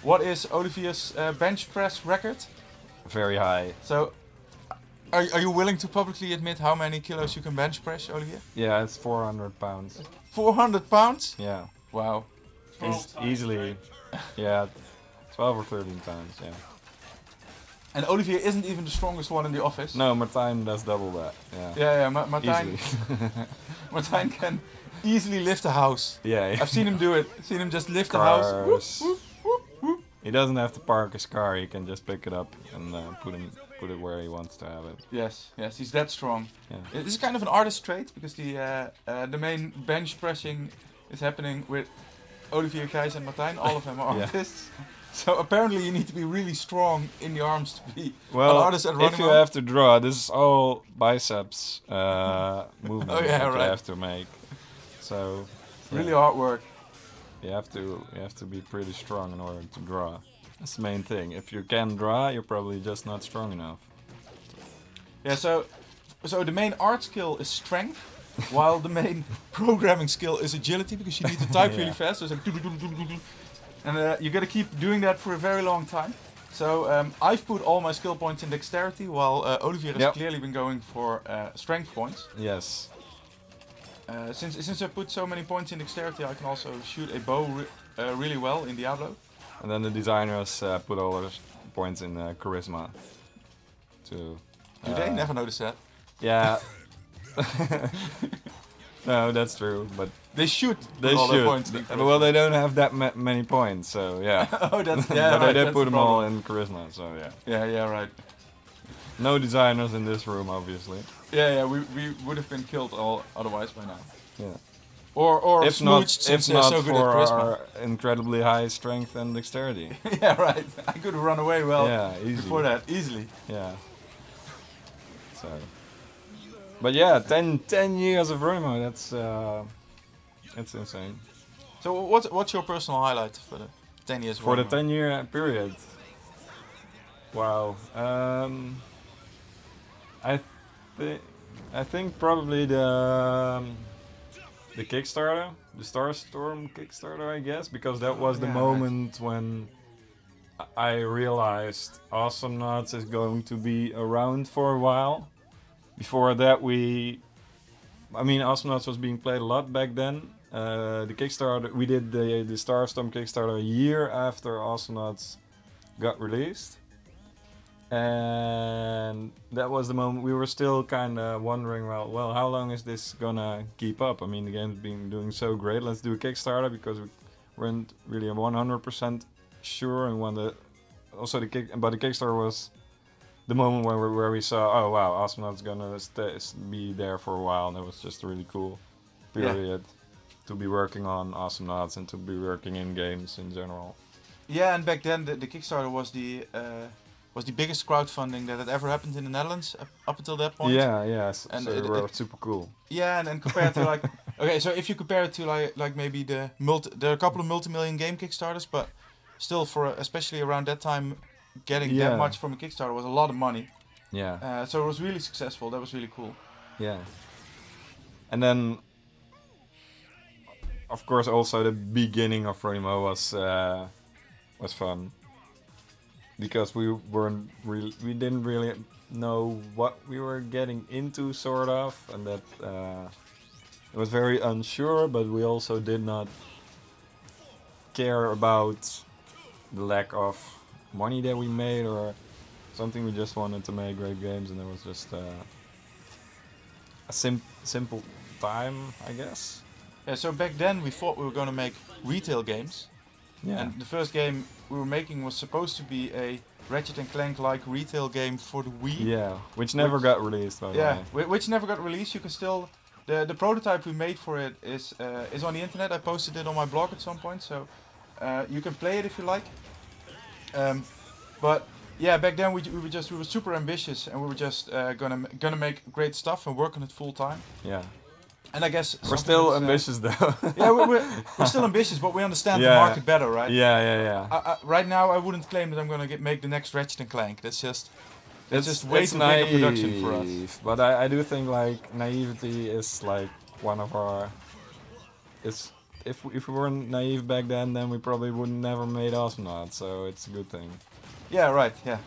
what is Olivier's bench press record? very high. So, are you willing to publicly admit how many kilos you can bench press, Olivier? Yeah, it's 400 pounds. 400 pounds? Yeah, Wow. 12 times, easily. right? Yeah, 12 or 13 times. Yeah. And Olivier isn't even the strongest one in the office. No, Martijn does double that. Yeah. Yeah, Martijn. Easily. Martijn can easily lift a house. Yeah. I've seen him do it. Seen him just lift a house. Whoop, Cars. whoop, whoop, whoop. He doesn't have to park his car. He can just pick it up and put it where he wants to have it. Yes, he's that strong. Yeah. This is kind of an artist trait because the main bench pressing is happening with Olivier, Gijs, and Martijn. All of them are Yeah. artists. So apparently you need to be really strong in the arms to be Well, an artist at if you Ronimo. have to draw, this is all biceps movements Oh, yeah, that you right. have to make. So Really yeah, hard work. you have to be pretty strong in order to draw. That's the main thing. If you can draw, you're probably just not strong enough. Yeah, so the main art skill is strength, while the main programming skill is agility because you need to type Yeah. really fast. So it's like and you gotta keep doing that for a very long time. So I've put all my skill points in dexterity, while Olivier has Yep. clearly been going for strength points. Yes. Since I put so many points in dexterity, I can also shoot a bow really well in Diablo. And then the designers put all their points in charisma. To. Do they? Never noticed that. Yeah. No, that's true, but They should they put all their should. points in charisma. Well, they don't have that many points, so yeah. Oh, that's yeah. But right, they that's put the them all problem. in charisma, so yeah. Yeah, right. No designers in this room, obviously. Yeah, we would have been killed all otherwise by now. Yeah. Or If not, smooched since if they're not so good at for charisma. our incredibly high strength and dexterity. Yeah, right. I could have run away well Yeah, easy. before that, easily. Yeah. So. But yeah, 10 years of Ronimo, that's insane. So what's your personal highlight for the 10 years? For the Ronimo? 10-year period. Wow. I think probably the Kickstarter, the Starstorm Kickstarter, I guess, because that was the Yeah, moment when I realized Awesome Nuts is going to be around for a while. Before that, Awesome Nuts was being played a lot back then. The Kickstarter, we did the Starstorm Kickstarter a year after Awesome Nuts got released. And that was the moment we were still kind of wondering, well, how long is this gonna keep up? I mean, the game's been doing so great. Let's do a Kickstarter because we weren't really 100% sure. And but the Kickstarter was the moment where we saw, oh wow, Awesome Nuts gonna be there for a while, and it was just a really cool period to be working on Awesome Nuts and to be working in games in general. Yeah, and back then the Kickstarter was the biggest crowdfunding that had ever happened in the Netherlands up until that point. Yeah, And so they were super cool. Yeah, and compared to like, okay, so if you compare it to like maybe there are a couple of multi-million game Kickstarters, but still especially around that time, getting that much from a Kickstarter was a lot of money. Yeah. So it was really successful. That was really cool. Yeah. And then, of course, also the beginning of Ronimo was fun. Because we didn't really know what we were getting into, sort of, and that it was very unsure. But we also did not care about the lack of money that we made or something. We just wanted to make great games, and it was just a simple time, I guess. Yeah. So back then we thought we were going to make retail games. Yeah. And the first game we were making was supposed to be a Ratchet and Clank-like retail game for the Wii. Yeah, which never got released, by the Yeah, way. which never got released. You can still the prototype we made for it is on the internet. I posted it on my blog at some point, so you can play it if you like. But yeah, back then we were super ambitious, and we were just gonna make great stuff and work on it full time. Yeah. And I guess We're still ambitious though. Yeah, we're still ambitious, but we understand the Yeah. market better, right? Yeah. Right now, I wouldn't claim that I'm gonna make the next Ratchet and Clank. That's just way too big a production for us. But I do think like naivety is like one of our. If we weren't naive back then we probably would never made Awesome Nuts. So it's a good thing. Yeah, right. Yeah.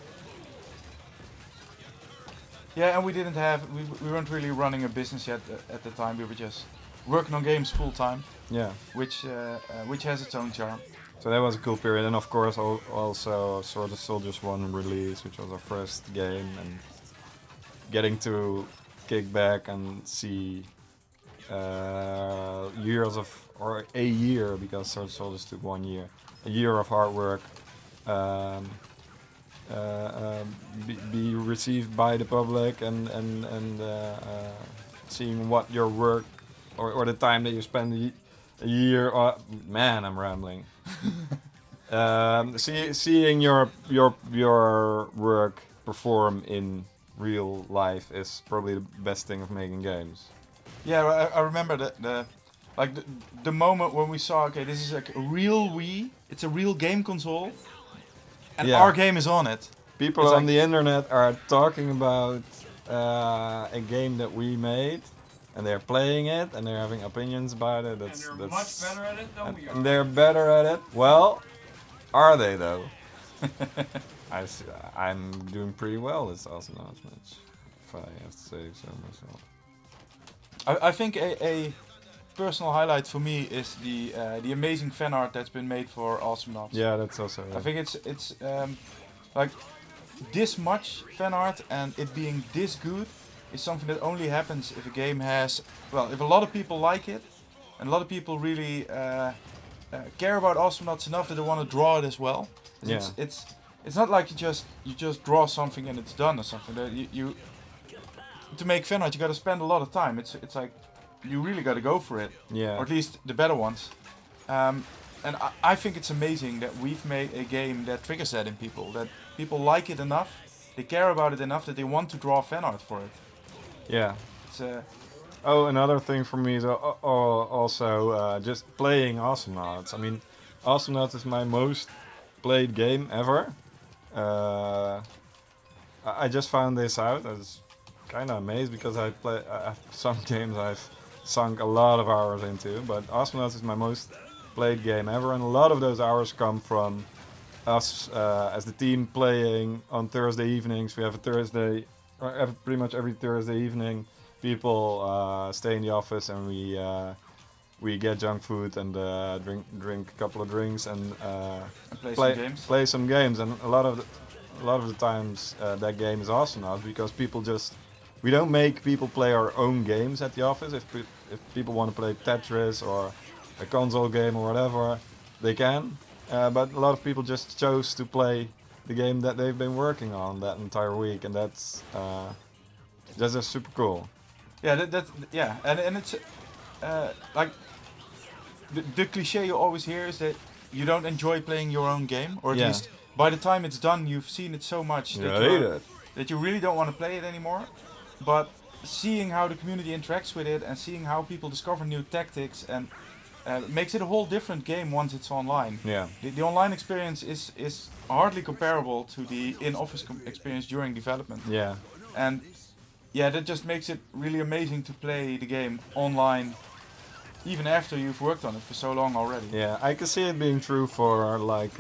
Yeah, and we didn't have, we weren't really running a business yet at the time. We were just working on games full time, Yeah. which has its own charm. So that was a cool period, and of course also Sword of Soldiers 1 release, which was our first game, and getting to kick back and see years of, or a year, because Sword of Soldiers took 1 year, a year of hard work, be received by the public, and seeing what your work or the time that you spend a year. Man, I'm rambling. Seeing your work perform in real life is probably the best thing of making games. Yeah, I remember the moment when we saw, okay, this is like a real Wii, it's a real game console, and Yeah. our game is on it. People It's on like- the internet are talking about a game that we made, and they're playing it, and they're having opinions about it. And they're much better at it than we are. And they're better at it. Well, are they though? I'm doing pretty well this Astronauts match, if I have to say so myself. I think a personal highlight for me is the amazing fan art that's been made for Astronauts. Yeah, that's also. I think it's like this much fan art and it being this good is something that only happens if a game has, well, if a lot of people like it and a lot of people really care about Astronauts enough that they want to draw it as well. Yeah. It's not like you just draw something and it's done or something. That you to make fan art you got to spend a lot of time. It's like you really got to go for it. Yeah. Or at least the better ones. And I think it's amazing that we've made a game that triggers that in people. That people like it enough, they care about it enough that they want to draw fan art for it. Yeah. It's Oh, another thing for me is also just playing Astronauts. I mean, Astronauts is my most played game ever. I just found this out. I was kind of amazed because some games I've sunk a lot of hours into, but Astronauts is my most played game ever, and a lot of those hours come from us as the team playing on Thursday evenings. We have a Thursday, pretty much every Thursday evening, people stay in the office and we get junk food and drink a couple of drinks and play some games. And a lot of the times that game is Astronauts, because we don't make people play our own games at the office. If people want to play Tetris or a console game or whatever, they can. But a lot of people just chose to play the game that they've been working on that entire week, and that's just super cool. yeah, and it's like the cliche you always hear is that you don't enjoy playing your own game, or at Yeah. least by the time it's done, you've seen it so much that you really don't want to play it anymore. But seeing how the community interacts with it and seeing how people discover new tactics and makes it a whole different game once it's online. Yeah. The online experience is hardly comparable to the in-office experience during development. Yeah. And yeah, that just makes it really amazing to play the game online, even after you've worked on it for so long already. Yeah, I can see it being true for like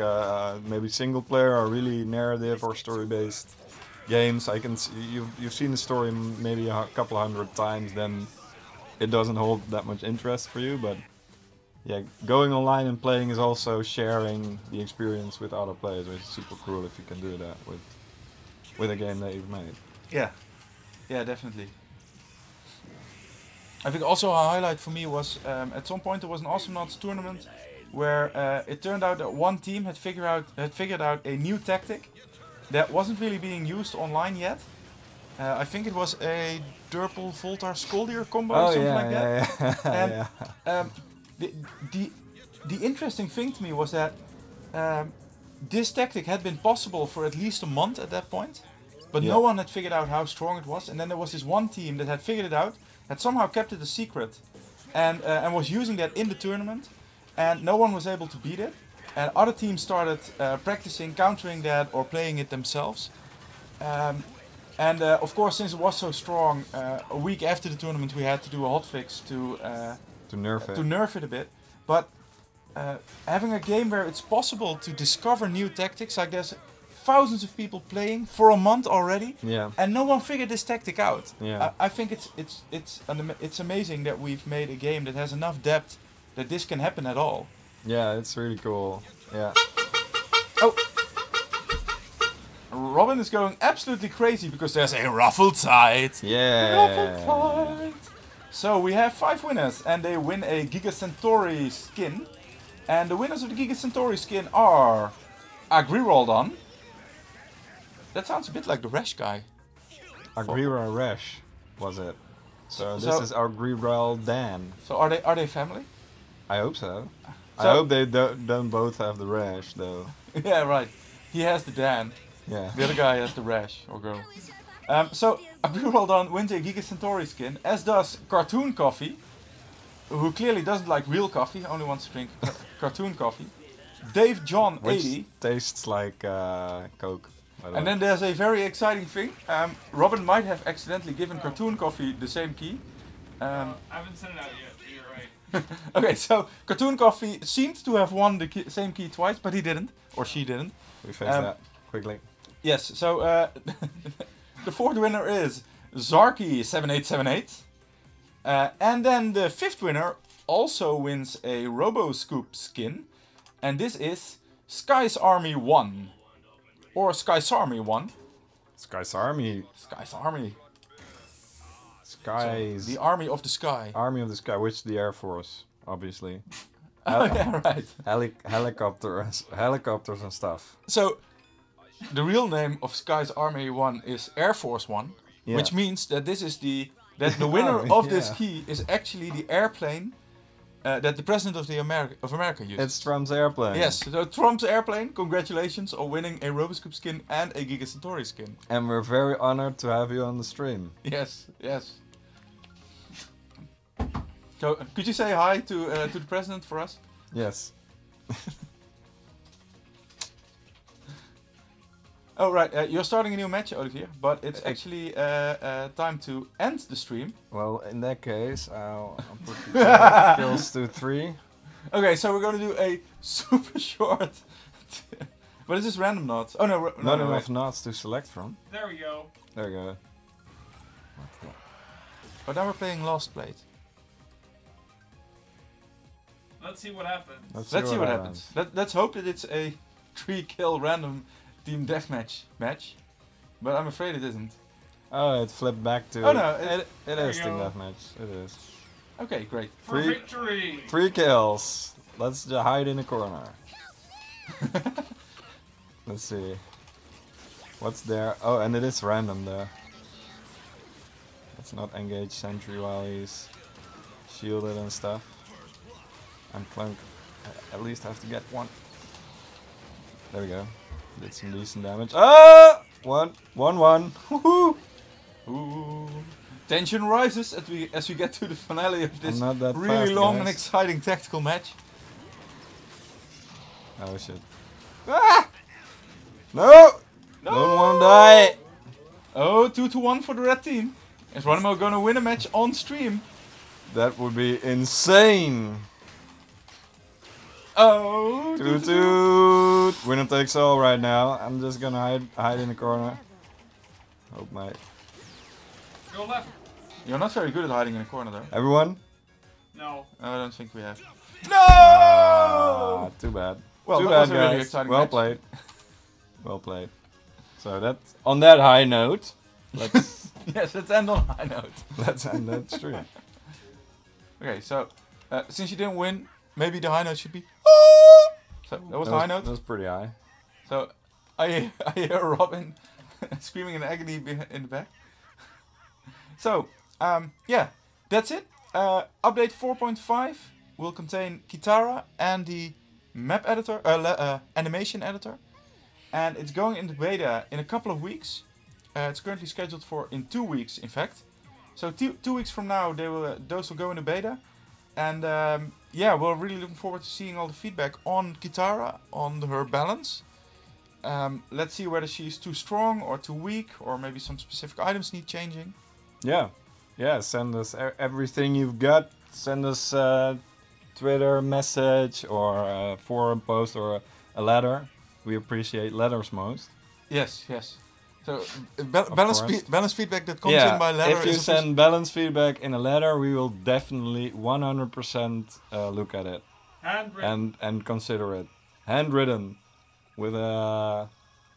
maybe single player or really narrative or story based games. I can see you've seen the story maybe a couple 100 times, then it doesn't hold that much interest for you. But yeah, going online and playing is also sharing the experience with other players, which is super cool if you can do that with a game that you've made. Yeah, definitely. I think also a highlight for me was at some point there was an Astronauts tournament where it turned out that one team had figured out a new tactic that wasn't really being used online yet. I think it was a Durpal Voltar Skoldir combo or something like that. Yeah. And the interesting thing to me was that this tactic had been possible for at least a month at that point, but no one had figured out how strong it was. And then there was this one team that had figured it out, had somehow kept it a secret, and was using that in the tournament, and no one was able to beat it. And other teams started practicing countering that or playing it themselves. And of course, since it was so strong, a week after the tournament we had to do a hotfix to nerf it a bit. But having a game where it's possible to discover new tactics, like there's thousands of people playing for a month already, Yeah. and no one figured this tactic out. Yeah. I think it's amazing that we've made a game that has enough depth that this can happen at all. Yeah, it's really cool. Yeah. Oh! Robin is going absolutely crazy because there's a ruffled side. Yeah. Ruffled side. So we have 5 winners and they win a Giga Centauri skin. And the winners of the Giga Centauri skin are Agriroldon. That sounds a bit like the Rash guy. Agrira Resh was it. So this So- is Agriral Dan. So are they family? I hope so. I So- hope they don't both have the rash though. Yeah, right. He has the Dan. Yeah. The other guy has the Rash or girl. So Agriroldon wins a Giga Centauri skin, as does Cartoon Coffee, who clearly doesn't like real coffee, only wants to drink cartoon coffee. Dave John Which 80. tastes like Coke. by the And way. then there's a very exciting thing. Robin might have accidentally given Cartoon Coffee the same key. I haven't sent it out yet, but you're right. Okay, so Cartoon Coffee seemed to have won the same key twice, but he didn't, or she didn't. We face that quickly. Yes, so the 4th winner is Zarky7878. And then the 5th winner also wins a RoboScoop skin. And this is Sky's Army 1. Or Sky's Army 1. Sky's Army. Sky's Army. Sky's The Army of the Sky. Army of the Sky, which the Air Force, obviously. Oh yeah, right. Helicopters and stuff. So, the real name of Sky's Army 1 is Air Force 1. Yeah. Which means that this is the winner Army, of this yeah. key is actually the airplane that the president of America used. It's Trump's airplane. Yes, so Trump's airplane, congratulations on winning a RoboScoop skin and a Giga Centauri skin. And we're very honored to have you on the stream. Yes, yes. So, could you say hi to the president for us? Yes. Oh, right, you're starting a new match, Olivier, but it's actually time to end the stream. Well, in that case, I'll put the kills to 3. Okay, so we're going to do a super short... But is this random knots? Oh, no, Not no, enough wait. knots to select from. There we go. There we go. But now we're playing Lost Plate. Let's see what happens. Let's see what happens. Let's hope that it's a 3-kill random team deathmatch match. But I'm afraid it isn't. Oh, it flipped back to... Oh, no, it there is you team go. deathmatch. It is. Okay, great. For Three- victory! 3 kills. Let's just hide in a corner. Let's see. What's there? Oh, and it is random there. Let's not engage Sentry while he's shielded and stuff. And Clunk at least have to get 1. There we go. Did some decent damage. Ah! 1-1. Woohoo! Ooh. Tension rises as we get to the finale of this I'm not that really fast, long guys. and exciting tactical match. Oh shit. Ah! No! Don't wanna die! Oh, 2-1 for the red team. Is Ronimo gonna win a match on stream? That would be insane! Oh, Toot toot! Winner takes all right now. I'm just gonna hide in the corner. Hope my... Go left. You're not very good at hiding in a corner though. Everyone? No. I don't think we have. Ah, too bad. Well, Too that was bad, a really guys. exciting Well match. played. Well played. So that, on that high note, let's Yes, let's end on a high note. let's end that stream. Okay, so since you didn't win, maybe the high note should be. So that was the high note. That was pretty high. So I hear Robin screaming in agony in the back. So yeah, that's it. Update 4.5 will contain Qi'Tara and the map editor, animation editor, and it's going into beta in a couple of weeks. It's currently scheduled for in 2 weeks, in fact. So 2 weeks from now, those will go into beta, and yeah, we're really looking forward to seeing all the feedback on Qi'Tara, on her balance. Let's see whether she's too strong or too weak, or maybe some specific items need changing. Yeah. Yeah, send us everything you've got. Send us Twitter message or a forum post or a letter. We appreciate letters most. Yes. So course. balance feedback that comes in by letter. If you send balance feedback in a letter, we will definitely 100% look at it Handwritten. and consider it handwritten with a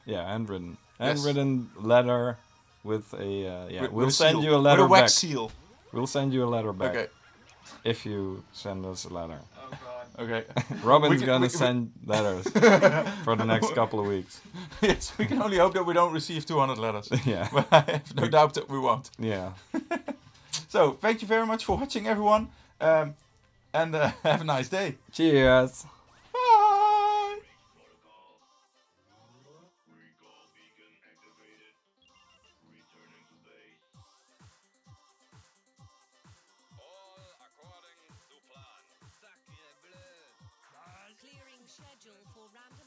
handwritten letter with a we'll send you a letter with a wax back. seal. We'll send you a letter back. Okay. If you send us a letter. Oh god. Okay. Robin's gonna send letters for the next couple of weeks. Yes, we can only hope that we don't receive 200 letters. Yeah. But I have no doubt that we won't. Yeah. So, thank you very much for watching, everyone. And have a nice day. Cheers. Bye! Clearing schedule for random